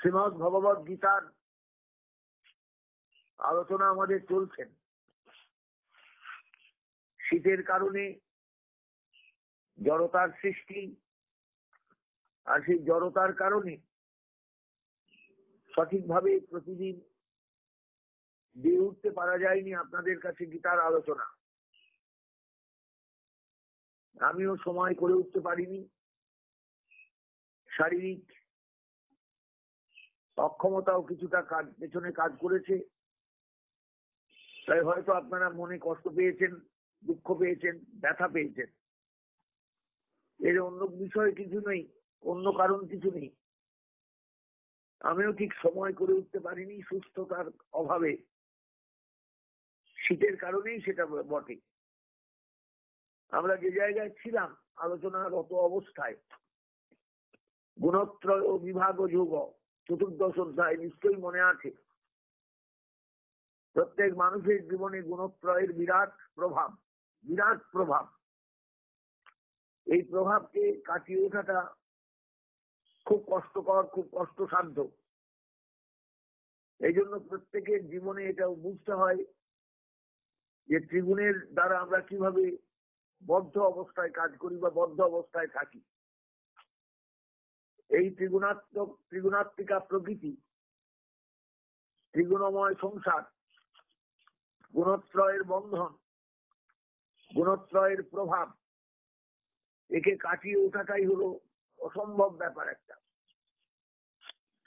শ্রীমদ্ ভগবদ গীতার আলোচনা আমাদের চলছেন। শীতের কারণে জড়তার সৃষ্টি, আর সেই জড়তার কারণে সঠিকভাবে প্রতিদিন দিয়ে উঠতে পারা যায়নি আপনাদের কাছে গীতার আলোচনা। আমিও সময় করে উঠতে পারিনি, শারীরিক অক্ষমতাও কিছুটা পেছনে কাজ করেছে। তাই হয়তো আপনারা মনে কষ্ট পেয়েছেন, দুঃখ পেয়েছেন, ব্যথা পেয়েছেন। এর অন্য বিষয় কিছু নেই, অন্য কারণ কিছু নেই। আমিও ঠিক সময় করে উঠতে পারিনি, সুস্থতার অভাবে, শীতের কারণেই সেটা বটে। আমরা যে জায়গায় ছিলাম আলোচনারত অবস্থায়, গুণত্রয় ও বিভাগ ও যোগ, চতুর্দশ অধ্যায় নিশ্চয়ই মনে আছে। প্রত্যেক মানুষের জীবনে গুণত্রয়ের বিরাট প্রভাব। এই প্রভাবকে কাটিয়ে ওঠাটা খুব কষ্টকর, খুব কষ্টসাধ্য। এই জন্য প্রত্যেকের জীবনে এটাও বুঝতে হয় যে ত্রিগুণের দ্বারা আমরা কিভাবে বদ্ধ অবস্থায় কাজ করি বা বদ্ধ অবস্থায় থাকি। এই ত্রিগুণাত্মিকা প্রকৃতি, ত্রিগুণময় সংসার, গুণত্রয়ের বন্ধন, গুণত্রয়ের প্রভাব, একে কাটিয়ে ওঠাটাই হলো অসম্ভব ব্যাপার একটা।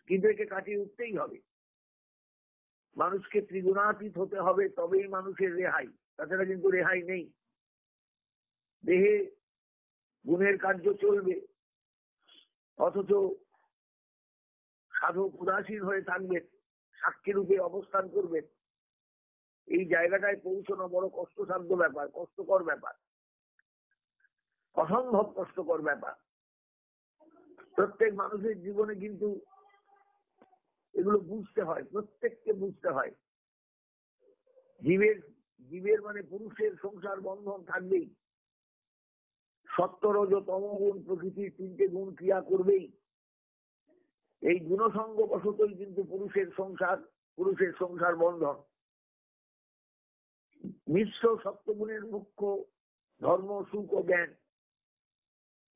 কিন্তু একে কাটিয়ে উঠতেই হবে। মানুষকে ত্রিগুণাতীত হতে হবে, তবেই মানুষের রেহাই। তাছাড়া কিন্তু রেহাই নেই। দেহে গুণের কার্য চলবে, অথচ সাধক উদাসীন হয়ে থাকবেন, সাক্ষী রূপে অবস্থান করবেন। এই জায়গাটায় পৌঁছানো বড় কষ্টসাধ্য ব্যাপার, কষ্টকর ব্যাপার, অসম্ভব কষ্টকর ব্যাপার। প্রত্যেক মানুষের জীবনে কিন্তু এগুলো বুঝতে হয়, প্রত্যেককে বুঝতে হয়। জীবের মানে পুরুষের সংসার বন্ধন থাকবেই। সত্য, রজ, তম গুণ প্রকৃতির তিনটে গুণ ক্রিয়া করবেই। এই গুণসঙ্গ বশতই কিন্তু পুরুষের সংসার বন্ধন। মিশ্র সপ্তগুণের মুখ্য ধর্ম, সুখ ও জ্ঞান।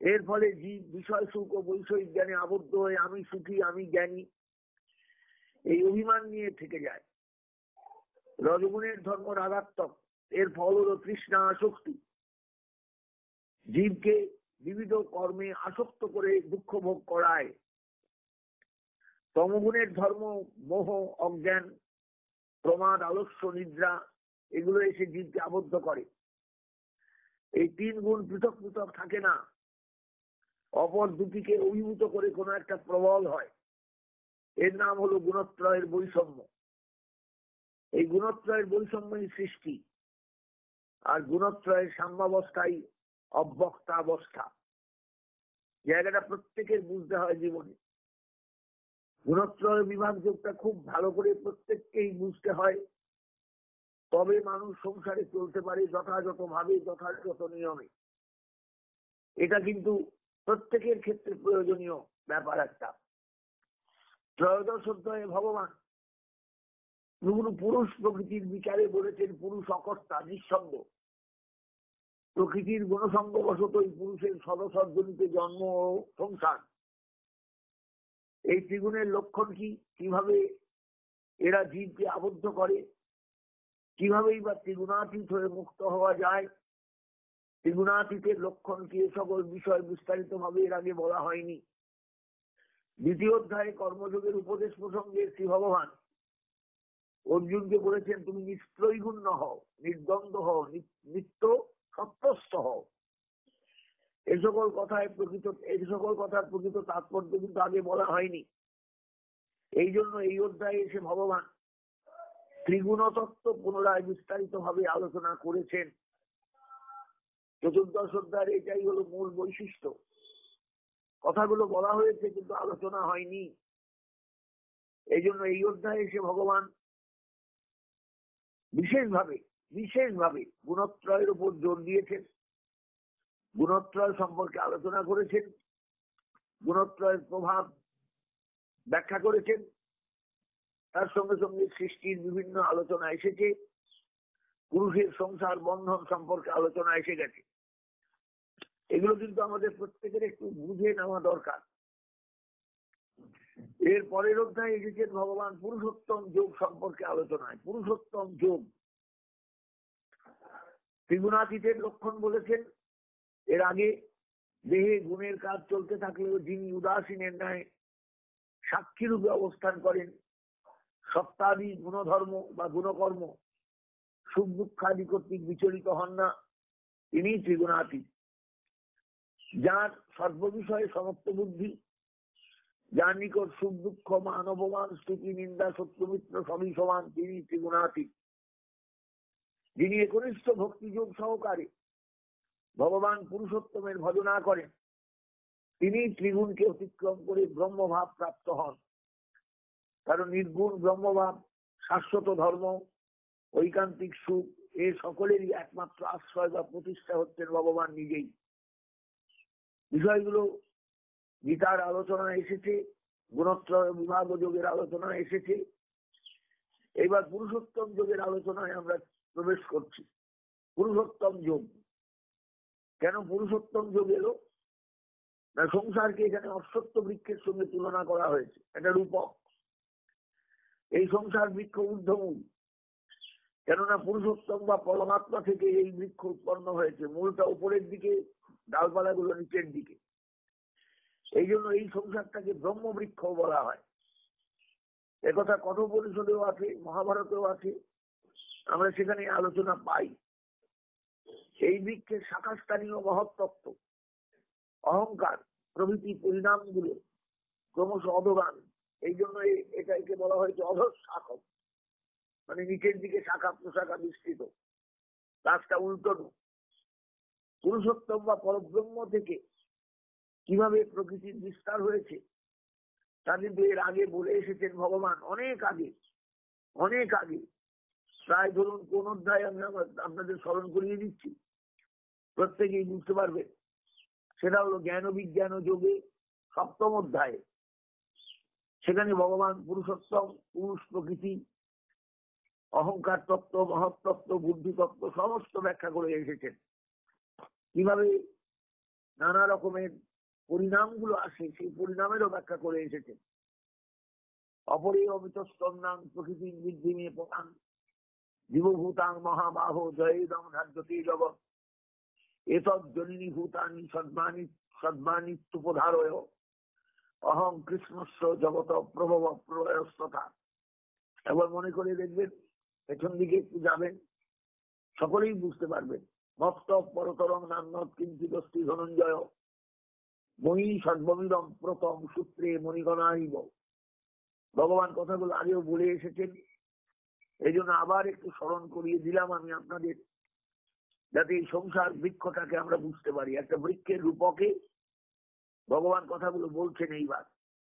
এর ফলে জীব বিষয় সুখ ও বৈষয়িক জ্ঞানে আবদ্ধ হয়ে আমি সুখী, আমি জ্ঞানী, এই অভিমান নিয়ে থেকে যায়। রজগুণের ধর্ম রাগাত্মক। এর ফল হলো তৃষ্ণা, আসক্তি। জীবকে বিবিধ কর্মে আসক্ত করে দুঃখ ভোগ করায়। তমগুণের ধর্ম মোহ, অজ্ঞান, প্রমাদ, আলস্য, নিদ্রা, এগুলো এসে জীবকে আবদ্ধ করে। এই তিন গুণ পৃথক পৃথক থাকে না, অপর দুটিকে অভিভূত করে কোনো একটা প্রবল হয়। এর নাম হলো গুণত্রয়ের বৈষম্য। এই গুণত্রয়ের বৈষম্যই সৃষ্টি। আর গুণত্রয়ের সাম্যাবস্থাই অব্যক্তাবস্থা। জায়গাটা প্রত্যেকের বুঝতে হয় জীবনে। গুণত্রয় বিভাগ যোগটা খুব ভালো করে প্রত্যেককেই বুঝতে হয়, তবে মানুষ সংসারে চলতে পারে যথাযথ ভাবে, যথাযথ নিয়মে। এটা কিন্তু প্রত্যেকের ক্ষেত্রে প্রয়োজনীয় ব্যাপার একটা। ত্রয়োদশ অধ্যায়ে ভগবান পুরুষ প্রকৃতির বিচারে বলেছেন পুরুষ অকর্তা, নিঃসঙ্গ। প্রকৃতির গুণসঙ্গ বশতই পুরুষের সদসদ্জনিত জন্ম ও সংসার। এই ত্রিগুণের লক্ষণ কি, কিভাবে এরা জীবকে আবদ্ধ করে, কিভাবেই বা ত্রিগুণাতীত হয়ে মুক্ত হওয়া যায়, ত্রিগুণাতীতের লক্ষণ কি, এ সকল বিষয় বিস্তারিত ভাবে এর আগে বলা হয়নি। দ্বিতীয় অধ্যায়ে কর্মযোগের উপদেশ প্রসঙ্গে শ্রী ভগবান অর্জুনকে বলেছেন তুমি নিস্ত্রৈগুণ্য হও, নির্দ্বন্দ্ব হও, নিত্য সত্যস্থ হও। এই সকল কথার প্রকৃত তাৎপর্য কিন্তু আগে বলা হয়নি। এই জন্য এই অধ্যায়ে এসে ভগবান ত্রিগুণ তত্ত্ব পুনরায় বিস্তারিত ভাবে আলোচনা করেছেন। চতুর্দশ অধ্যায়ের এটাই হলো মূল বৈশিষ্ট্য। কথাগুলো বলা হয়েছে কিন্তু আলোচনা হয়নি। এই জন্য এই অধ্যায়ে এসে ভগবান বিশেষভাবে গুণত্রয়ের উপর জোর দিয়েছেন। গুণত্রয় সম্পর্কে আলোচনা করেছেন। গুণত্রয়ের প্রভাব, ব্যাখ্যা করেছেন। তার সঙ্গে সঙ্গে সৃষ্টির বিভিন্ন আলোচনা এসেছে, পুরুষের সংসার বন্ধন সম্পর্কে আলোচনা এসে গেছে। এগুলো কিন্তু আমাদের প্রত্যেকের একটু বুঝে নেওয়া দরকার। এর পরের অধ্যায়ে এসেছেন ভগবান পুরুষোত্তম যোগ সম্পর্কে আলোচনায়। পুরুষোত্তম যোগ ত্রিগুণাতীতের লক্ষণ বলেছেন। এর আগে দেহে গুণের কাজ চলতে থাকলেও যিনি উদাসীনের ন্যায় সাক্ষী রূপে অবস্থান করেন, সপ্তাদি গুণধর্ম বা গুণকর্ম সুখ দুঃখাদি কর্তৃক বিচলিত হন না, তিনি ত্রিগুণাতীত। যার সর্ববিষয়ে সমস্ত বুদ্ধি, যার নিকট সুখ দুঃখ মান অপমান স্তুতি নিন্দা শত্রুমিত্র সবই সমান, তিনি ত্রিগুণাতীত। যিনি একনিষ্ঠ ভক্তিযোগ সহকারে ভগবান পুরুষোত্তমের ভজনা করেন, তিনি ত্রিগুণকে অতিক্রম করে ব্রহ্মভাব প্রাপ্ত হন। কারণ নির্গুণ ব্রহ্মভাব শাশ্বত ধর্ম, ঐকান্তিক সুখ, এ সকলেরই একমাত্র আশ্রয় বা প্রতিষ্ঠা হচ্ছেন ভগবান নিজেই। বিষয়গুলো গীতার আলোচনা এসেছে, গুণত্রয় বিভাগ যোগের আলোচনা এসেছে। এবার পুরুষোত্তম যোগের আলোচনায় আমরা প্রবেশ করছি। পুরুষোত্তম যোগ কেন পুরুষোত্তম যোগ এলো না, সংসারকে এখানে অশ্বত্থ বৃক্ষের সঙ্গে তুলনা করা হয়েছে, এটা রূপক। এই সংসার বৃক্ষ ঊর্ধ্বমূল, কেননা পুরুষোত্তম বা পরমাত্মা থেকে এই বৃক্ষ উৎপন্ন হয়েছে। মূলটা উপরের দিকে, ডালপালাগুলো নিচের দিকে। এই জন্য এই সংসারটাকে ব্রহ্মবৃক্ষ বলা হয়। একথা কঠোপনিষদেও আছে, মহাভারতেও আছে, আমরা সেখানে আলোচনা পাই। এই বৃক্ষের শাখাস্থানীয় মহত্তত্ত্ব, অহংকার প্রভৃতি পরিণামগুলো ক্রমশ অধগান। এই জন্য এটাকে বলা হয়েছে অধঃশাখক, মানে নিচের দিকে শাখা প্রশাখা বিস্তৃত, গাছটা উল্টোনো। পুরুষোত্তম বা পরব্রহ্ম থেকে কিভাবে প্রকৃতির বিস্তার হয়েছে তা কিন্তু এর আগে বলে এসেছেন ভগবান, অনেক আগে, অনেক আগে। প্রায় ধরুন কোন অধ্যায় আমি আপনাদের স্মরণ করিয়ে দিচ্ছি, প্রত্যেকেই বুঝতে পারবে। সেটা হলো জ্ঞান বিজ্ঞান যোগে 7ম অধ্যায়ে। সেখানে ভগবান পুরুষোত্তম, পুরুষ প্রকৃতি, অহংকার তত্ত্ব, মহত্তত্ত্ব, বুদ্ধি তত্ত্ব সমস্ত ব্যাখ্যা করে এসেছেন। কিভাবে নানা রকমের পরিণামগুলো আসে সেই পরিণামেরও ব্যাখ্যা করে এসেছেন। অপরে অমিতস্তন্নাং প্রকৃতির বৃদ্ধি নিয়ে প্রধান জীবভূতাং মহাবাহ জয়েদং ধার্যতে জগৎ এতদ জনিনী ভূতানি সদ্মানি সদ্মানিত্যুপধারয় অহং কৃষ্ণস্য জগত প্রভব প্রলয়স্তথা। একবার মনে করে দেখবেন, পেছন দিকে একটু যাবেন, সকলেই বুঝতে পারবেন। মত্ত পরতরং নান্নত কিঞ্চিদস্তি ধনঞ্জয় মহি সর্বমিদম প্রথম সূত্রে মণিগণাইব। ভগবান কথাগুলো আগেও বলে এসেছেন, এই জন্য আবার একটু স্মরণ করিয়ে দিলাম আমি আপনাদের, যাতে এই সংসার বৃক্ষটাকে আমরা বুঝতে পারি। একটা বৃক্ষের রূপকে ভগবান কথাগুলো বলছেন। এইবার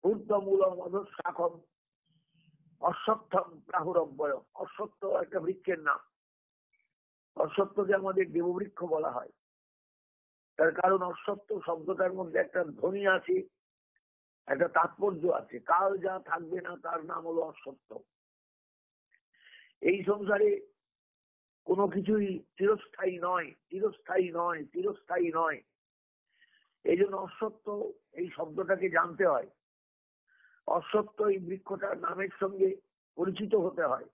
ঊর্ধ্বমূলম অধঃশাখম অশ্বত্থম প্রাহুরব্বয়। অশ্বত্থ একটা বৃক্ষের নাম। অশ্বত্থকে আমাদের দেববৃক্ষ বলা হয়, তার কারণ অশ্বত্থ শব্দটার মধ্যে একটা ধ্বনি আছে, একটা তাৎপর্য আছে। কাল যা থাকবে না তার নাম হলো অশ্বত্থ। এই সংসারে কোনো কিছুই চিরস্থায়ী নয়, চিরস্থায়ী নয়, চিরস্থায়ী নয়। এই জন্য অশ্বত্থ এই শব্দটাকে জানতে হয়। অশ্বত্থ এই বৃক্ষটার নামের সঙ্গে পরিচিত হতে হয়।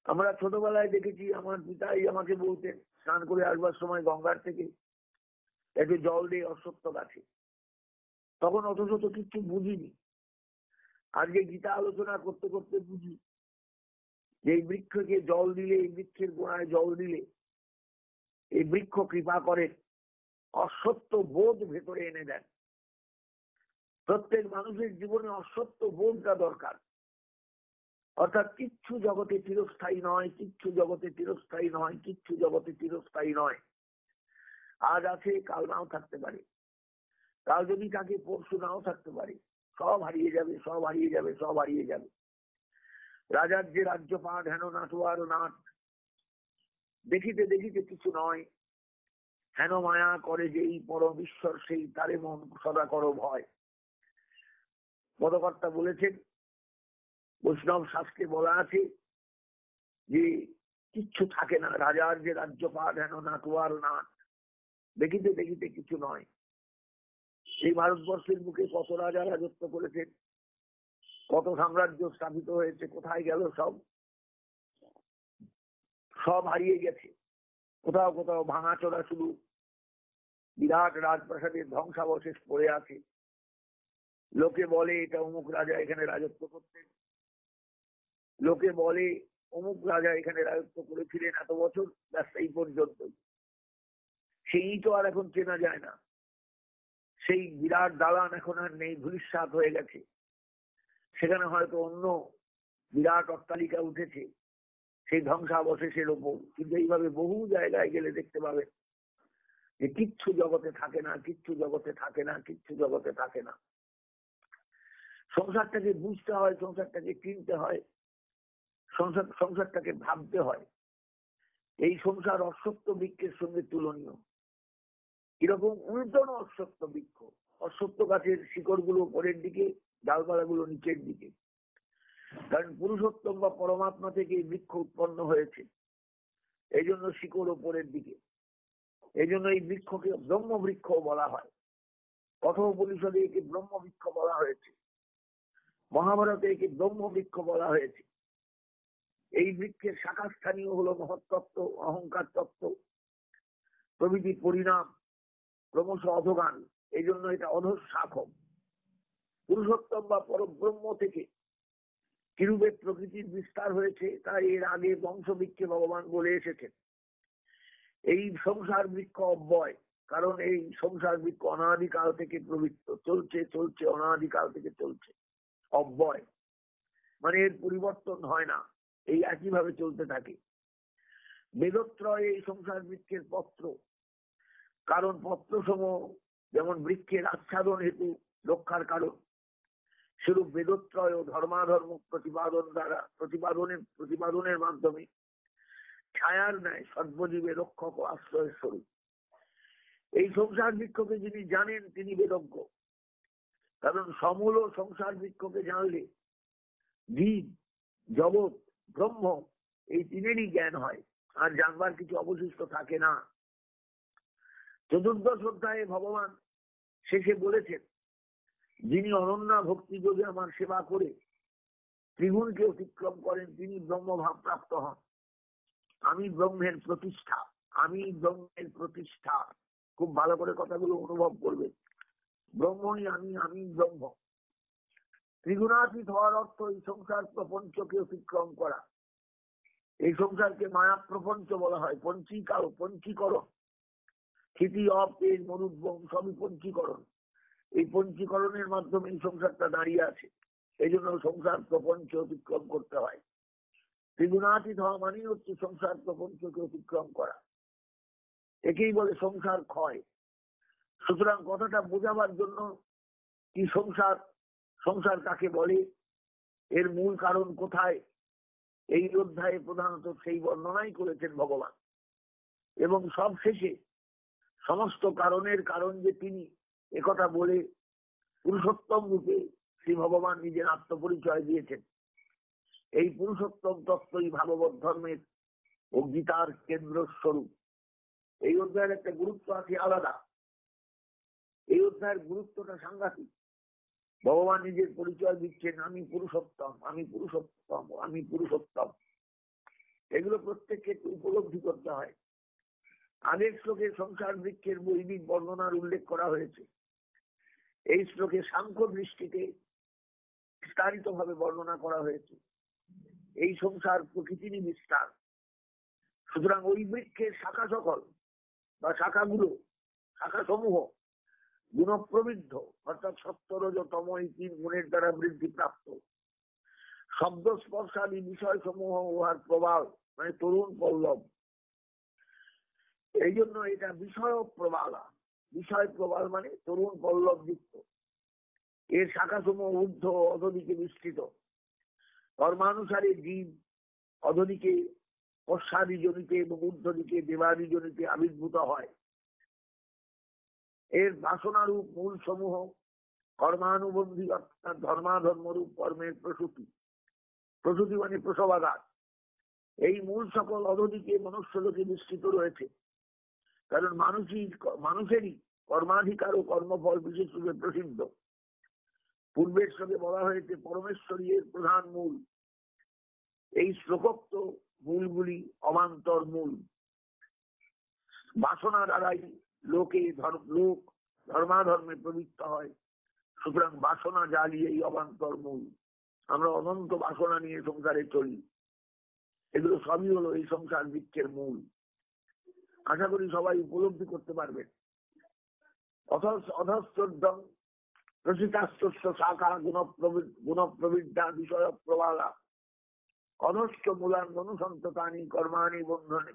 আমরা ছোটবেলায় দেখেছি, আমার পিতাই আমাকে বলতেন, স্নান করে আসবার সময় গঙ্গার থেকে একটু জল দিয়ে অশ্বত্থ গাছে। তখন অত শত কিছু বুঝিনি। আজকে গীতা আলোচনা করতে করতে বুঝি যে এই বৃক্ষকে জল দিলে, এই বৃক্ষের গোড়ায় জল দিলে এই বৃক্ষ কৃপা করে, অশ্বত্থ বোধ ভেতরে এনে দেন। প্রত্যেক মানুষের জীবনে অশ্বত্থ বোধটা দরকার। অর্থাৎ কিচ্ছু জগতে চিরস্থায়ী নয়, কিচ্ছু জগতে চিরস্থায়ী নয়, কিচ্ছু জগতে চিরস্থায়ী নয়। আজ আছে, কাল নাও থাকতে পারে, কাল যদি তাকে পরশু নাও থাকতে পারে। সব হারিয়ে যাবে, সব হারিয়ে যাবে, সব হারিয়ে যাবে। রাজার যে রাজ্যপাট হেন নাটুয়ার নাট, দেখিতে দেখিতে কিছু নয়, হেন মায়া করে যেই পরম ঈশ্বর সেই তারে মন সদা করো ভয়। পদকর্তা বলেছেন, বৈষ্ণব শাস্ত্রে বলা আছে যে কিচ্ছু থাকে না, রাজার যে রাজ্যপাট হেন নাটুয়ার নাট, দেখিতে দেখিতে কিছু নয়। এই ভারতবর্ষের বুকে কত রাজা রাজত্ব করেছেন, কত সাম্রাজ্য স্থাপিত হয়েছে, কোথায় গেল সব? সব হারিয়ে গেছে। কোথাও কোথাও ভাঙাচোরা শুধু বিরাট রাজপ্রাসাদের ধ্বংসাবশেষ পড়ে আছে। লোকে বলে এটা অমুক রাজা এখানে রাজত্ব করতেন, লোকে বলে অমুক রাজা এখানে রাজত্ব করেছিলেন এত বছর, ব্যাস এই পর্যন্ত। সেই তো আর এখন চেনা যায় না। সেই বিরাট দালান এখন আর নেই, ধূলিসাৎ হয়ে গেছে। সেখানে হয়তো অন্য বিরাট অট্টালিকা উঠেছে সেই ধ্বংসাবশেষের ওপর। কিন্তু এইভাবে বহু জায়গায় গেলে দেখতে পাবেন যে কিচ্ছু জগতে থাকে না, কিচ্ছু জগতে থাকে না, কিচ্ছু জগতে থাকে না। সংসারটাকে বুঝতে হয়, সংসারটাকে চিনতে হয়, সংসারটাকে ভাবতে হয়। এই সংসার অশ্বত্থ বৃক্ষের সঙ্গে তুলনীয়। কিরকম? উল্টানো অশ্বত্থ বৃক্ষ। অশ্বত্থ গাছের শিকড় গুলো উপরের দিকে, ডালপালা গুলো নিচের দিকে। কারণ পুরুষোত্তম বা পরমাত্মা থেকে এই বৃক্ষ উৎপন্ন হয়েছে, এই জন্য শিকড় উপরের দিকে। এই জন্য এই বৃক্ষকে ব্রহ্ম বৃক্ষ বলা হয়। কঠোপনিষদে একে ব্রহ্ম বৃক্ষ বলা হয়েছে, মহাভারতে একে ব্রহ্ম বৃক্ষ বলা হয়েছে। এই বৃক্ষের শাখা স্থানীয় হলো মহত্তত্ত্ব, অহংকার তত্ত্ব প্রভৃতি পরিণাম, ক্রমশ অধগান। এই জন্য এটা অধঃশাখক। পুরুষোত্তম বা পরব্রহ্ম থেকে কিরূপে প্রকৃতির বিস্তার হয়েছে তাই এর আগে বংশবৃক্ষে ভগবান বলে এসেছেন। এই সংসার বৃক্ষ অব্যয়, কারণ এই সংসার বৃক্ষ অনাদিকাল থেকে প্রবৃত্ত, চলছে চলছে, অনাদিকাল থেকে চলছে। অব্যয় মানে এর পরিবর্তন হয় না, এই একইভাবে চলতে থাকে। বেদত্রয় এই সংসার বৃক্ষের পত্র, কারণ পত্র সমূহ যেমন বৃক্ষের আচ্ছাদন হেতু রক্ষার কারণ, সেরূপ বেদত্রয় ও ধর্মাধর্ম প্রতিপাদনের মাধ্যমে ছায়ার ন্যায় সর্বজীবে রক্ষক ও আশ্রয়ের স্বরূপ। এই সংসার বৃক্ষকে যিনি জানেন তিনি বেদজ্ঞ। কারণ সমূল সংসার বৃক্ষকে জানলে জীব, জগৎ, ব্রহ্ম এই তিনেরই জ্ঞান হয়, আর জানবার কিছু অবশিষ্ট থাকে না। চতুর্দশ অধ্যায়ে ভগবান শেষে বলেছেন, যিনি অনন্যা ভক্তি যোগে আমার সেবা করে ত্রিগুণকে অতিক্রম করেন তিনি ব্রহ্মভাব প্রাপ্ত হন। আমি ব্রহ্মের প্রতিষ্ঠা, আমি ব্রহ্মের প্রতিষ্ঠা। খুব ভালো করে কথাগুলো অনুভব করবে। ব্রহ্মই আমি, আমি ব্রহ্ম। ত্রিগুণাতীত হওয়ার অর্থ এই সংসার প্রপঞ্চকে অতিক্রম করা। এই সংসারকে মায়া প্রপঞ্চ বলা হয়। পঞ্চীকরণ, স্থিতি, অপেজ, মরুদ্বম সবই পঞ্চীকরণ। এই পঞ্চীকরণের মাধ্যমে এই সংসারটা দাঁড়িয়ে আছে। এই জন্য সংসার প্রপঞ্চ অতিক্রম করতে হয়। ত্রিগুণাতীত হওয়া মানেই হচ্ছে সংসার প্রপঞ্চকে অতিক্রম করা। একেই বলে সংসার ক্ষয়। সুতরাং কথাটা বোঝাবার জন্য কি সংসার কাকে বলে, এর মূল কারণ কোথায়, এই অধ্যায়ে প্রধানত সেই বর্ণনাই করেছেন ভগবান। এবং সব শেষে সমস্ত কারণের কারণ যে তিনি, একথা বলে পুরুষোত্তম রূপে শ্রী ভগবান নিজের আত্মপরিচয় দিয়েছেন। এই পুরুষোত্তম তত্ত্বই ভাগবত ধর্মের ও গীতার কেন্দ্র স্বরূপ। এই অধ্যায়ের একটা গুরুত্ব আছে আলাদা। এই অধ্যায়ের গুরুত্বটা সাংঘাতিক। ভগবান নিজের পরিচয় দিচ্ছেন, আমি পুরুষোত্তম, আমি পুরুষোত্তম, আমি পুরুষোত্তম। এগুলো প্রত্যেককে উপলব্ধি করতে হয়। আগের শ্লোকে সংসার বৃক্ষের বৈদিক বর্ণনার উল্লেখ করা হয়েছে। এই শ্লোকে সাংখ্য দৃষ্টিতে বিস্তারিত ভাবে বর্ণনা করা হয়েছে। এই সংসার প্রকৃতিরই বিস্তার। সুতরাং ওই বৃক্ষের শাখা সকল বা শাখা সমূহ গুণপ্রবৃদ্ধ, অর্থাৎ সত্য রজ তম এই তিন গুণের দ্বারা বৃদ্ধি প্রাপ্ত। শব্দ স্পর্শাদি বিষয় সমূহ উহার প্রবাল, মানে তরুণ পল্লব। এই জন্য এটা বিষয় প্রবালা। বিষয় প্রবাল মানে তরুণ পল্লব যুক্ত। এর শাখা সমূহ ঊর্ধ্ব অধদিকে বিস্তৃত। কর্মানুসারে জীব অধদিকে অশ্বাদি জনিতে এবং ঊর্ধ্ব দিকে দেবাদি জনিতে আবির্ভূত হয়। এর বাসনারূপ মূল সমূহ কর্মানুবন্ধী অর্থাৎ ধর্মাধর্মরূপ কর্মের প্রসূতি, প্রসূতি মানে প্রসবাঘাত। এই মূল সকল অধদিকে মনুষ্যলোকে বিস্তৃত রয়েছে। কারণ মানুষেরই কর্মাধিকার ও কর্মফল বিশেষ রূপে প্রসিদ্ধ। পূর্বের শ্লোকে বলা হয়েছে পরমেশ্বরী এর প্রধান মূল। এই শ্লোকোক্ত মূলগুলি অবান্তর মূল। বাসনা দ্বারাই লোক ধর্মাধর্মে প্রবৃত্ত হয়। সুতরাং বাসনা জ্বালিয়ে এই অবান্তর মূল। আমরা অনন্ত বাসনা নিয়ে সংসারে চলি। এগুলো সবই হলো এই সংসার বৃক্ষের মূল। আশা করি সবাই উপলব্ধি করতে পারবেন। অধস্তম প্রসিতাস্তস্য শাখা গুণপ্রবিদ্যা বিষয় প্রবালা অনষ্ট মূলান মনুসন্ততানি কর্মাণি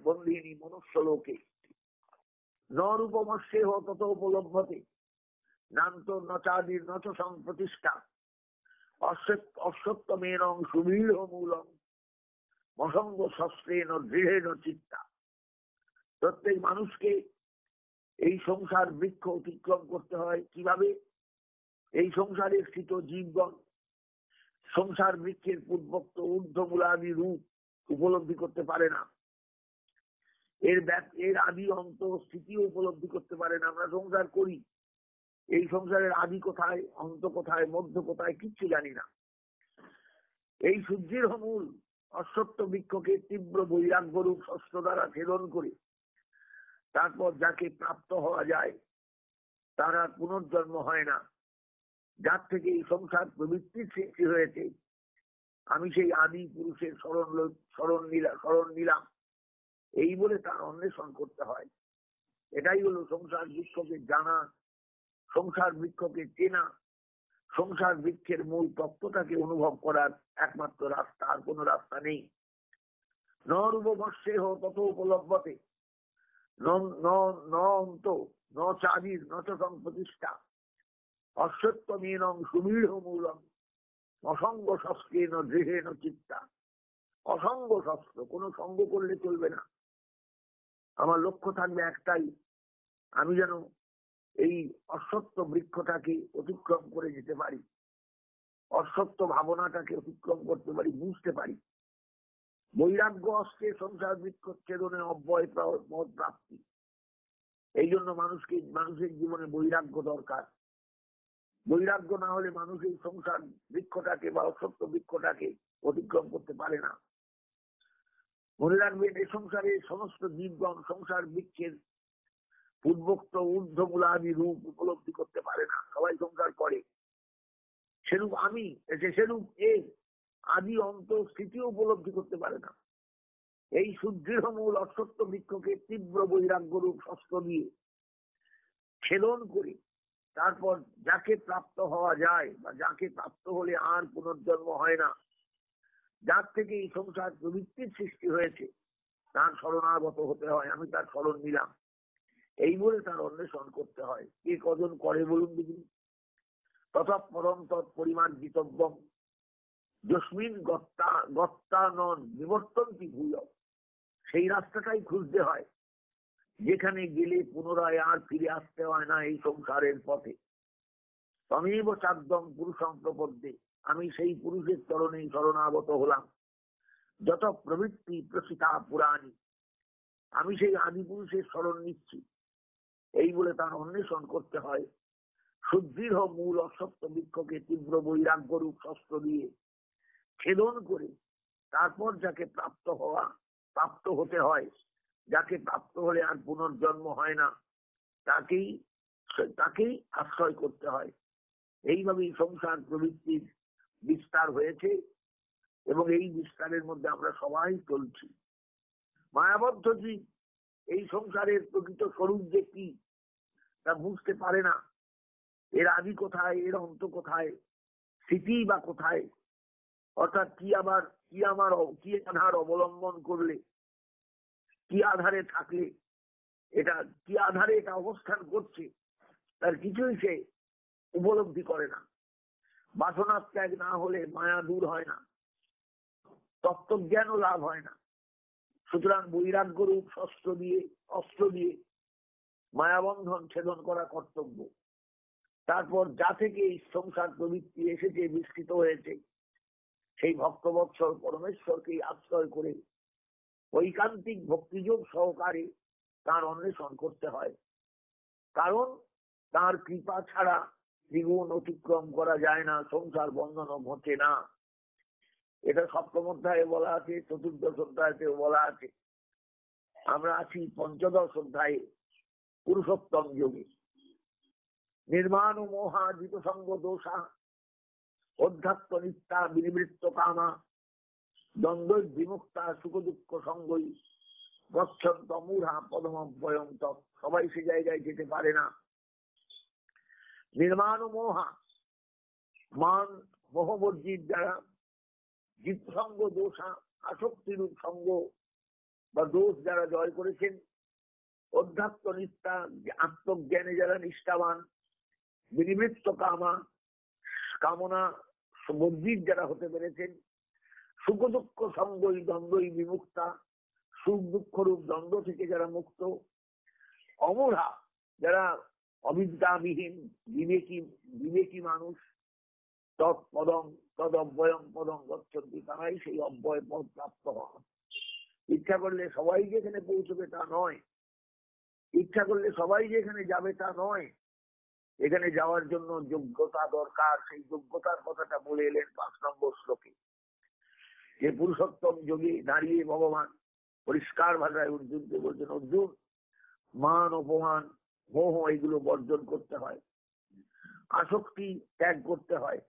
বন্ধিনী মনুষ্য লোকে ন রূপমস্যেহ তত উপলভ্যতে নান্ত নচাদির নচ সংপ্রতিষ্ঠা অশ্বত্তমেনং সুবীঢ় মূলং মসঙ্গ শস্ত্রেণ দৃঢ়েণ চিত্তা। প্রত্যেক মানুষকে এই সংসার বৃক্ষ অতিক্রম করতে হয়। কিভাবে? এই সংসারে স্থিত জীবগণ সংসার বৃক্ষের পূর্বোক্ত ঊর্ধ্বমূলাদি রূপ উপলব্ধি করতে পারে না। এর আদি অন্ত স্থিতিও উপলব্ধি করতে পারে না। আমরা সংসার করি, এই সংসারের আদি কোথায়, অন্ত কোথায়, মধ্য কোথায়, কিচ্ছু জানি না। এই সূর্যের মূল অশ্বত্থ বৃক্ষকে তীব্র বৈরাগ্য রূপ শস্ত্র দ্বারা ছেদন করে তারপর যাকে প্রাপ্ত হওয়া যায় তার আর পুনর্জন্ম হয় না। যার থেকে এই সংসার প্রবৃত্তির সৃষ্টি হয়েছে, আমি সেই আদি পুরুষের শরণ নিলাম, এই বলে তার অন্বেষণ করতে হয়। এটাই হলো সংসার বৃক্ষকে জানা, সংসার বৃক্ষকে চেনা, সংসার বৃক্ষের মূল তত্ত্বটাকে অনুভব করার একমাত্র রাস্তা। আর কোন রাস্তা নেই। ন রূপমস্যেহ তত উপলভ্যতে ন অন্ত ন চাদির ন চ সংপ্রতিষ্ঠা অশ্বত্তমেনং সুবীঢ় মূলং অসঙ্গ শস্ত্রেণ দৃঢ়েণ চিত্তা। অসঙ্গ শস্ত্র, কোনো সঙ্গ করলে চলবে না। আমার লক্ষ্য থাকবে একটাই, আমি যেন এই অশ্বত্থ বৃক্ষটাকে অতিক্রম করে যেতে পারি, অশ্বত্থ ভাবনাটাকে অতিক্রম করতে পারি, বুঝতে পারি। বৈরাগ্য অস্ত্রে সংসার বৃক্ষ ছেদনে অব্যয় প্রাপ্তি। এই জন্য মানুষের জীবনে বৈরাগ্য দরকার। বৈরাগ্য না হলে মানুষ এই সংসার বৃক্ষটাকে বা অশ্বত্থ বৃক্ষটাকে অতিক্রম করতে পারে না। মনে রাখবেন, এই সংসারে সমস্ত জীবগণ সংসার বৃক্ষের পূর্বোক্ত ঊর্ধ্বমূলাদি রূপ উপলব্ধি করতে পারে না। সবাই সংসার করে, সেরূপ আমি সেরূপ এর আদি অন্ত স্থিতিও উপলব্ধি করতে পারে না। এই সুদৃঢ় মূল অশ্বত্থ বৃক্ষকে তীব্র বৈরাগ্য রূপ শস্ত্র দিয়ে ছেদন করে তারপর যাকে প্রাপ্ত হওয়া যায় বা যাকে প্রাপ্ত হলে আর পুনর্জন্ম হয় না, যার থেকে এই সংসার প্রবৃত্তির সৃষ্টি হয়েছে, তার শরণাগত হতে হয়। আমি তার শরণ নিলাম, এই বলে তার অন্বেষণ করতে হয়। কে কজন করে বলুন দেখি? তথা পরম তৎপরিমার্জিতব্যম যস্মিন গত্তানন বিবর্তন্তি ভূয়। সেই রাস্তাটাই খুঁজতে হয় যেখানে গেলে পুনরায় আর ফিরে আসতে হয় না এই সংসারের পথে। তমেব চাদ্যম পুরুষং প্রপদ্যে, আমি সেই পুরুষের চরণে শরণাগত হলাম। যত প্রবৃত্তি প্রসিতা পুরাণী, আমি সেই আদি পুরুষের শরণ নিচ্ছি, এই বলে তার অন্বেষণ করতে হয়। সুদৃঢ় মূল অশ্বত্থ বৃক্ষকে তীব্র বৈরাগ্য রূপ শস্ত্র দিয়ে ছেদন করে তারপর যাকে প্রাপ্ত হতে হয়, যাকে প্রাপ্ত হলে আর পুনর্জন্ম হয় না, তাকেই আশ্রয় করতে হয়। এইভাবেই সংসার প্রবৃত্তির বিস্তার হয়েছে এবং এই বিস্তারের মধ্যে আমরা সবাই চলছি। মায়াবদ্ধ জীব এই সংসারের প্রকৃত স্বরূপ যে কি তা বুঝতে পারে না। এর আদি কোথায়, এর অন্ত কোথায়, স্থিতি বা কোথায়, অর্থাৎ কি আধার অবলম্বন করলে, কি আধারে থাকলে, কি আধারে এটা অবস্থান করছে, তার কিছুই সে উপলব্ধি করে না। বাসনা ত্যাগ না হলে মায়া দূর হয় না, তত্ত্বজ্ঞানও লাভ হয় না। সুতরাং বৈরাগ্য রূপ অস্ত্র দিয়ে মায়াবন্ধন ছেদন করা কর্তব্য। তারপর যা থেকে এই সংসার প্রবৃত্তি এসেছে, বিস্তৃত হয়েছে, সেই ভক্তবৎসল পরমেশ্বরকে আশ্রয় করে ঐকান্তিক ভক্তিযোগ সহকারে তার অন্বেষণ করতে হয়। কারণ তার কৃপা ছাড়া ত্রিগুণ অতিক্রম করা যায় না, সংসার বন্ধন ঘটে না। এটা সপ্তম অধ্যায়ে বলা আছে, চতুর্দশ অধ্যায়তেও বলা আছে। আমরা আছি পঞ্চদশ অধ্যায়ে, পুরুষোত্তম যোগে। নির্মাণ মোহাজিত সঙ্গ দোষা অধ্যাত্ম নিত্যা বিনিবৃত্ত কামা দ্বন্দ্ব বিমুক্তা সুখ দুঃখ সঙ্গই গচ্ছন্ত মূঢ়া পদমভয়ন্ত। সবাই সে জায়গায় যেতে পারে না। নির্মাণ মোহা, মান মোহবর্জিত যারা, জিত সঙ্গ দোষা আসক্তিরূপ সঙ্গ বা দোষ যারা জয় করেছেন, অধ্যাত্ম নিষ্ঠা আত্মজ্ঞানে যারা নিষ্ঠাবান, বিনিবৃত্ত কামা কামনা বর্জিত যারা হতে পেরেছেন, সুখ দুঃখ সঙ্গই দ্বন্দ্বই বিমুক্তা সুখ দুঃখ রূপ দ্বন্দ্ব থেকে যারা মুক্ত, অমূঢ়া যারা অবিদ্যাবিহীন বিবেকী মানুষ, তৎপদম তদব্যয়ম পদম গচ্ছন্তি, তারাই সেই অব্যয় পদ প্রাপ্ত হন। ইচ্ছা করলে সবাই যেখানে পৌঁছবে তা নয়, ইচ্ছা করলে সবাই যেখানে যাবে তা নয়। এখানে যাওয়ার জন্য যোগ্যতা দরকার। সেই যোগ্যতার কথাটা বলে এলেন 5 নম্বর শ্লোকে, যে পুরুষোত্তম যোগে দাঁড়িয়ে ভগবান পরিষ্কার ভাষায় অর্জুনকে বলছেন, অর্জুন, মান অপমান মোহ এগুলো বর্জন করতে হয়, আসক্তি ত্যাগ করতে হয়,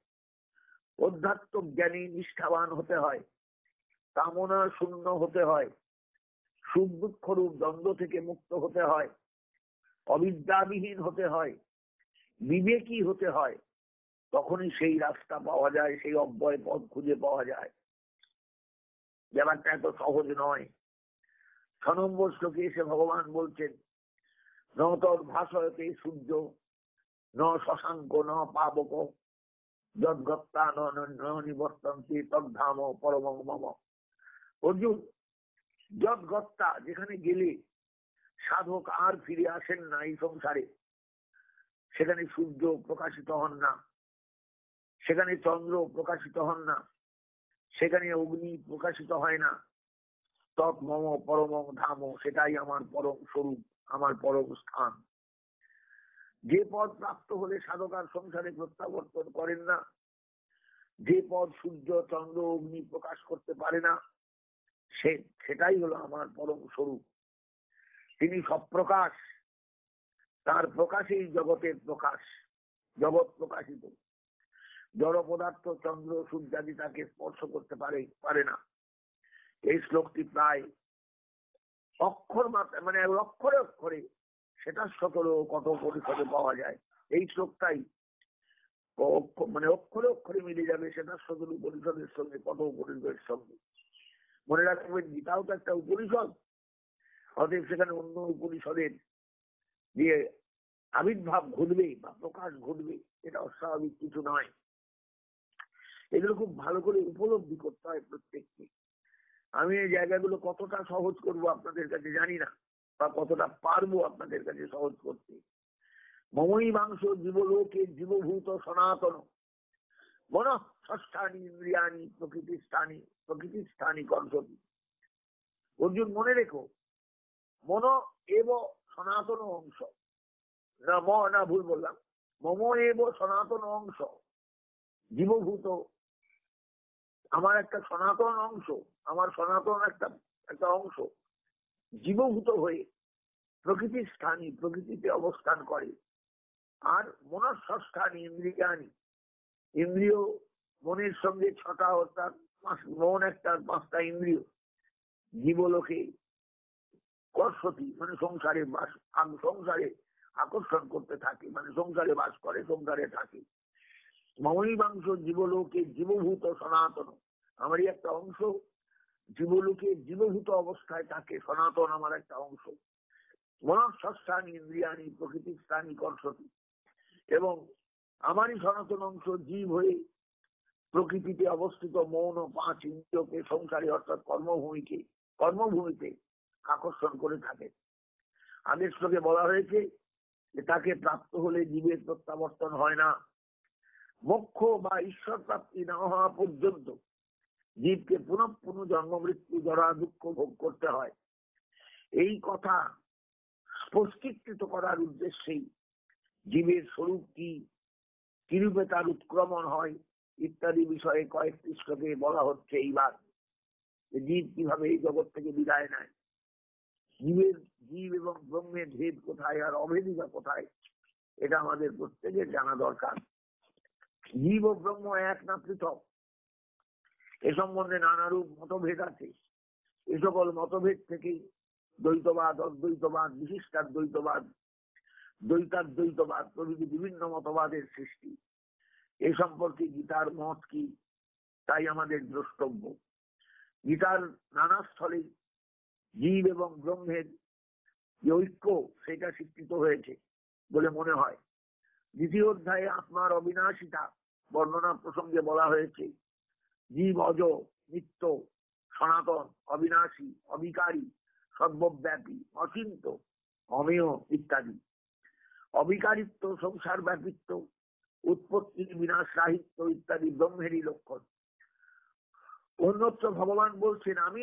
অধ্যাত্ম জ্ঞানী নিষ্ঠাবান হতে হয়, কামনা শূন্য হতে হয়, সুখ দুঃখ রূপ দ্বন্দ্ব থেকে মুক্ত হতে হয়, অবিদ্যাবিহীন হতে হয়, বিবেকী হতে হয়। তখনই সেই রাস্তা পাওয়া যায়, সেই অব্যয় পথ খুঁজে পাওয়া যায়। ব্যাপারটা এত সহজ নয়। 6 নম্বর শ্লোকে এসে ভগবান বলছেন, ন তদ ভাসয়তে সূর্য ন শশাঙ্ক ন পাবক যদ্গত্তা ন নিবর্তন্তি তদ্ধাম পরমং মম। অর্জুন, যদ্গত্তা যেখানে গেলে সাধক আর ফিরে আসেন না এই সংসারে, সেখানে সূর্য প্রকাশিত হন না, সেখানে চন্দ্র প্রকাশিত হন না, সেখানে অগ্নি প্রকাশিত হয় না, তৎ মম পরমং ধাম, সেটাই আমার পরম স্বরূপ, আমার পরম স্থান। যে পদ প্রাপ্ত হলে সাধক আর সংসারে প্রত্যাবর্তন করেন না, যে পদ সূর্য চন্দ্র অগ্নি প্রকাশ করতে পারে না, সেটাই হলো আমার পরম স্বরূপ। তিনি সব প্রকাশ, তার প্রকাশেই জগতের প্রকাশ, জগৎ প্রকাশিত। জড় পদার্থ চন্দ্র সূর্যাদি তাকে স্পর্শ করতে পারে না। এই শ্লোকটি প্রায় অক্ষর মানে অক্ষরে অক্ষরে সেটা 17 কত পরিষদে পাওয়া যায়। এই শ্লোকটাই মানে অক্ষরে অক্ষরে মিলে যাবে সেটা 17 উপনিষদের সঙ্গে, কত উপনিষদের সঙ্গে। মনে রাখবেন, গীতাও তো একটা উপনিষদ, অতএব সেখানে অন্য উপনিষদের দিয়ে আবির্ভাব ঘটবে বা প্রকাশ ঘটবে, এটা অস্বাভাবিক কিছু নয়। এগুলো খুব ভালো করে উপলব্ধি করতে হয় প্রত্যেককে। আমি এই জায়গাগুলো কতটা সহজ করব আপনাদের কাছে জানি না, বা কতটা পারবো আপনাদের কাছে সহজ করতে। মমই মাংস জীবলোকে জীবভূত সনাতন মন ষষ্ঠানি ইন্দ্রিয়ানি প্রকৃতি স্থানী কর্ষতি। অর্জুন, মনে রেখো, মন এব সনাতন অংশ, না ভুল বললাম, মম এব সনাতন অংশ, জীবভূত আমার একটা সনাতন অংশ, আমার সনাতন একটা অংশ জীবভূত হয়ে প্রকৃতির স্থানী, প্রকৃতিতে অবস্থান করে। আর মনঃস্থানী ইন্দ্রিয়ানি, ইন্দ্রিয় মনের সঙ্গে 6টা, অর্থাৎ মন একটা 5টা ইন্দ্রিয় জীবলোকে কর্ষতি মানে সংসারে আকর্ষণ করতে থাকে, মানে সংসারে বাস করে, সংসারে থাকে। মমই মাংস জীবলোকে জীবভূত সনাতন, আমারই একটা অংশ জীবলোকে জীবভূত অবস্থায় থাকে, সনাতন আমার একটা অংশ। মনঃস্থানী ইন্দ্রিয়ানি প্রকৃতির স্থানী কর্ষতি, এবং আমারই সনাতন অংশ জীব হয়ে প্রকৃতিতে অবস্থিত মৌন 5 ইন্দ্রিয়কে সংসারে অর্থাৎ কর্মভূমিতে আকর্ষণ করে থাকে। আগের শ্লোকে বলা হয়েছে যে তাকে প্রাপ্ত হলে জীবের প্রত্যাবর্তন হয় না। মোক্ষ বা ঈশ্বর প্রাপ্তি না হওয়া পর্যন্ত জীবকে পুনঃ পুনঃ জন্ম মৃত্যু জরা দুঃখ ভোগ করতে হয়। এই কথা স্পষ্টীকৃত করার উদ্দেশ্যেই জীবের স্বরূপ কি, কিরূপে তার উৎক্রমণ হয় ইত্যাদি বিষয়ে কয়েকটি শ্লোকে বলা হচ্ছে। এইবার জীব কিভাবে এই জগৎ থেকে বিদায় নেয়, জীব এবং ব্রহ্মের ভেদ কোথায় আর অভেদিকা কোথায়, এটা আমাদের প্রত্যেকের জানা দরকার। জীব ও ব্রহ্ম এক না পৃথক, এ সম্বন্ধে নানারূপ মতভেদ আছে। এ সকল মতভেদ থেকেই দ্বৈতবাদ, অদ্বৈতবাদ, বিশিষ্টাদ্বৈতবাদ, দ্বৈতাদ্বৈতবাদ প্রভৃতি বিভিন্ন মতবাদের সৃষ্টি। এ সম্পর্কে গীতার মত কি তাই আমাদের দ্রষ্টব্য। গীতার নানা স্থলে জীব এবং ব্রহ্মের যে ঐক্য সেটা স্বীকৃত হয়েছে বলে মনে হয়। দ্বিতীয় অধ্যায়ে আত্মার অবিনাশিতা বর্ণনা প্রসঙ্গে বলা হয়েছে জীব অজ, নিত্য, সনাতন, অবিনাশী, অবিকারী, সর্বব্যাপী, অচিন্ত, অমেয় ইত্যাদি। অবিকারিত্ব, সংসার ব্যাপিত্ব, উৎপত্তি বিনাশ রাহিত্য ইত্যাদি ব্রহ্মেরই লক্ষণ। অন্যত্র ভগবান বলছেন আমি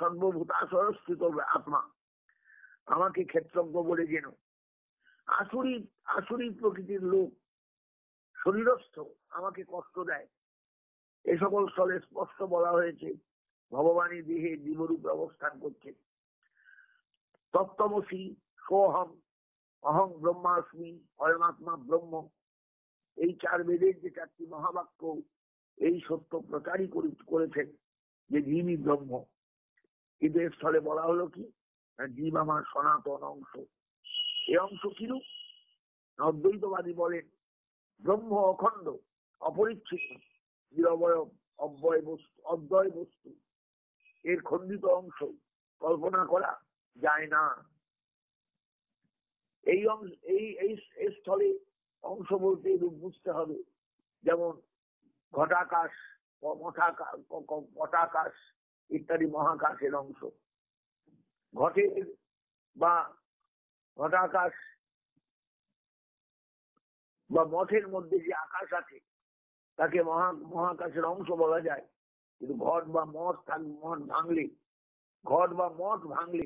সর্বভূতাশ্রয়স্থিত আত্মা, আমাকে ক্ষেত্রজ্ঞ বলে যেন। আসুরি প্রকৃতির লোক শরীরস্থ আমাকে কষ্ট দেয়। এ সকল স্থলে স্পষ্ট বলা হয়েছে ভগবানই দেহে জীবরূপে অবস্থান করছেন। তত্ত্বমসি, সোহম, অহং ব্রহ্মাস্মি, অয়মাত্মা ব্রহ্ম, এই চার বেদের যে চারটি মহাবাক্য এই সত্য প্রচারই করেছেন যে জীবই ব্রহ্ম। কিন্তু এর স্থলে বলা হলো কি, জীব আমার সনাতন অংশ। এই অংশ কিরূপ? অদ্বৈতবাদী বলেন ব্রহ্ম অখণ্ড, অপরিচ্ছিন্ন, নিরবয়ব, অদ্বয় বস্তু, এর খণ্ডিত অংশ কল্পনা করা যায় না। এই অংশ এই স্থলে অংশ বলতে রূপ বুঝতে হবে, যেমন ঘটাকাশ, পটাকাশ ইত্যাদি মহাকাশের অংশ। ঘটের বা ঘটাকাশ বা মঠের মধ্যে যে আকাশ আছে তাকে মহাকাশের অংশ বলা যায়। কিন্তু ঘট বা মঠ ভাঙলে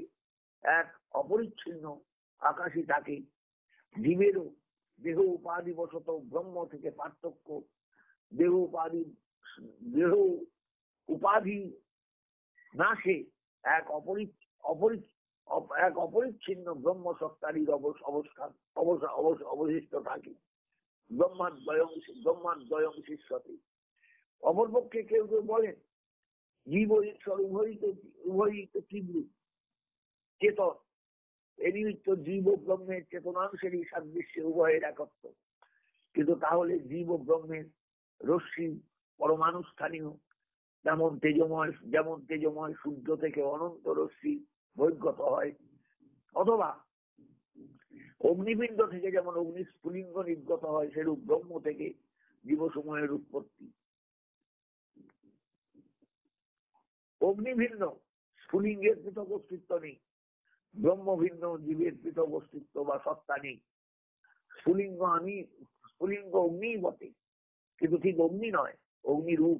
এক অপরিচ্ছিন্ন আকাশই থাকে। জীবেরও দেহ উপাধি বশত ব্রহ্ম থেকে পার্থক্য, দেহ উপাধি নাশে এক অপরিচ্ছিন্ন ব্রহ্ম সত্তারই অবশিষ্ট থাকে। ব্রহ্মাদ্বয়ং শিষ্যতে। অপরপক্ষে কেউ কেউ বলেন জীব ও ঈশ্বর উভয়ই তো তীব্র চেতন, এ নিমিত্ত জীব ও ব্রহ্মের চেতনাংশেরই সাদৃশ্যে উভয়ের একত্ব। কিন্তু তাহলে জীব ও ব্রহ্মের রশ্মি পরমাণু স্থানীয়, যেমন তেজময় সূর্য থেকে অনন্ত রশ্মি বহির্গত হয়, অথবা অগ্নিপিণ্ড থেকে যেমন অগ্নিস্ফুলিঙ্গ নির্গত হয়, সেরূপ ব্রহ্ম থেকে জীবসমূহের উৎপত্তি। অগ্নি ভিন্ন, স্ফুলিঙ্গের পৃথক অস্তিত্ব নেই। ব্রহ্ম ভিন্ন, জীবের পৃথক অস্তিত্ব বা সত্তা নেই। স্ফুলিঙ্গ অগ্নি বটে, কিন্তু ঠিক অগ্নি নয়, অগ্নিরূপ,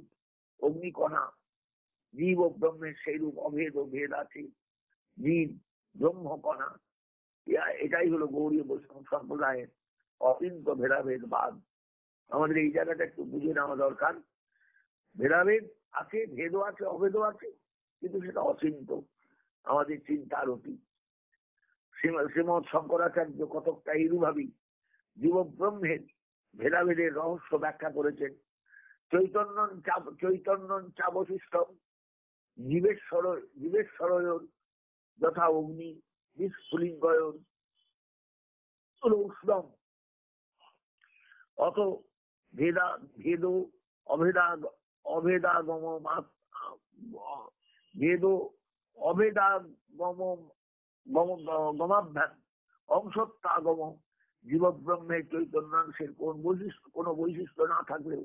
অগ্নিকণা। জীব ও ব্রহ্মের সেই রূপ অভেদ ও ভেদ আছে। জীব ব্রহ্ম কণা, এটাই হলো গৌড়ীয় বৈষ্ণব সম্প্রদায়ের অচিন্ত ভেদাভেদ বাদ। আমাদের এই জায়গাটা একটু বুঝে নেওয়া দরকার। ভেদাভেদ আছে, ভেদও আছে, অভেদও আছে, কিন্তু সেটা অচিন্ত, আমাদের চিন্তার অতীত। শ্রীমৎ শঙ্করাচার্য কতকটা এইরূপভাবেই জীব ব্রহ্মের ভেদাভেদের রহস্য ব্যাখ্যা করেছেন। চৈতন্য চাবশিষ্ট জীবেশ্বরয়োর যথা অগ্নি, বিস্ফুলিঙ্গয়োর উষ্ণম, অত ভেদ অভেদাগমাভ্যাম অংশত্যাগম। জীব ব্রহ্মের চৈতন্যাংশের কোন বৈশিষ্ট্য না থাকলেও,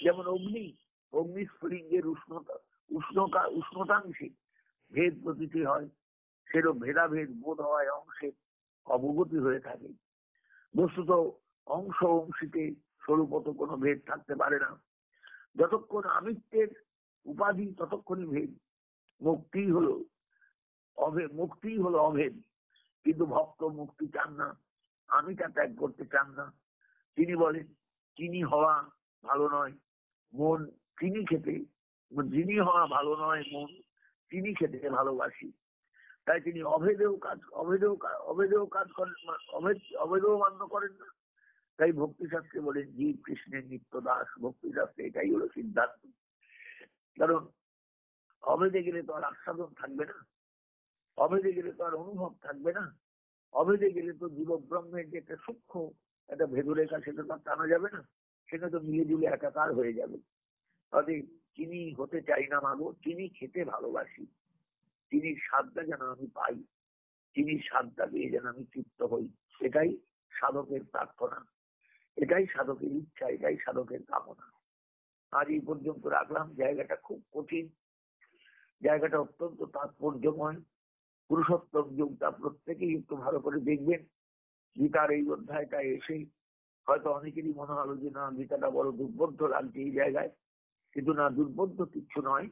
যেমন অগ্নিস্ফুলিঙ্গের উষ্ণতাংশে ভেদ প্রতীতি হয়, সেরূপ ভেদাভেদ বোধ হয় অংশে অবগতি হয়ে থাকে। বস্তুত অংশ অংশীতে স্বরূপত কোনো ভেদ থাকতে পারে না। যতক্ষণ আমিত্বের উপাধি ততক্ষণই ভেদ। মুক্তি হলো অভেদ। কিন্তু ভক্ত মুক্তি চান না, আমিটা ত্যাগ করতে চান না। তিনি বলেন চিনি হওয়া ভালো নয়, মন চিনি খেতে, চিনি হওয়া ভালো নয়, মন চিনি খেতে ভালোবাসি। তাই তিনি অভেদেও কাজ করেন, অভেদেও মান্য করেন না। তাই ভক্তি শাস্ত্রে বলেন জীব কৃষ্ণের নিত্য দাস। ভক্তি শাস্ত্রে এটাই হলো সিদ্ধান্ত। কারণ অভেদে গেলে তো আর আস্বাদন থাকবে না, অভেদে গেলে তো আর অনুভব থাকবে না, অভেদে গেলে তো জীব ব্রহ্মের যে একটা সূক্ষ্ম একটা ভেদরেখা সেটা তো টানা যাবে না, সেটা তো মিলে জুলে একাকার হয়ে যাবে। অতএব চিনি হতে চাই না মাগো, চিনি খেতে ভালোবাসি। চিনির স্বাদটা যেন আমি পাই, চিনির স্বাদটা পেয়ে যেন আমি তৃপ্ত হই। এটাই সাধকের প্রার্থনা, এটাই সাধকের ইচ্ছা, এটাই সাধকের কামনা। আজ এই পর্যন্ত রাখলাম। জায়গাটা খুব কঠিন, জায়গাটা অত্যন্ত তাৎপর্যময়। পুরুষোত্তম যুগটা প্রত্যেকেই একটু ভালো করে দেখবেন। গীতার এই অধ্যায়টা এসে হয়তো অনেকেরই মনে হলো যে না, গীতাটা বড় দুর্বোধ্য লাগছে এই জায়গায়। কিন্তু না, দুর্বোধ্য কিচ্ছু নয়।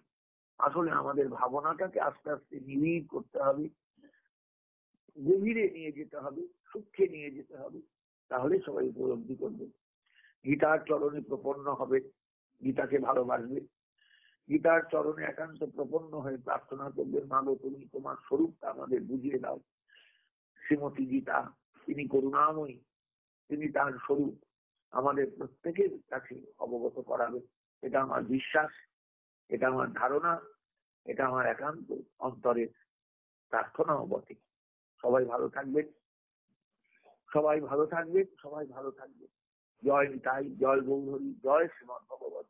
আসলে আমাদের ভাবনাটাকে আস্তে আস্তে নিবিড় করতে হবে, গভীরে নিয়ে যেতে হবে, সূক্ষ্মে নিয়ে যেতে হবে, তাহলে সবাই উপলব্ধি করবে। গীতার চরণে প্রপন্ন হবে, গীতাকে ভালোবাসবে, গীতার চরণে একান্ত প্রপন্ন হয়ে প্রার্থনা করবেন, মাগো তুমি তোমার স্বরূপটা আমাদের বুঝিয়ে দাও। শ্রীমতী গীতা তিনি করুণাময়ী, তিনি তার স্বরূপ আমাদের প্রত্যেকের কাছে অবগত করাবেন। এটা আমার বিশ্বাস, এটা আমার ধারণা, এটা আমার একান্ত অন্তরের প্রার্থনাও বটে। সবাই ভালো থাকবেন, সবাই ভালো থাকবেন, সবাই ভালো থাকবেন। জয় নিতাই, জয় গৌরহরি, জয় শ্রীমদ্ ভগবত।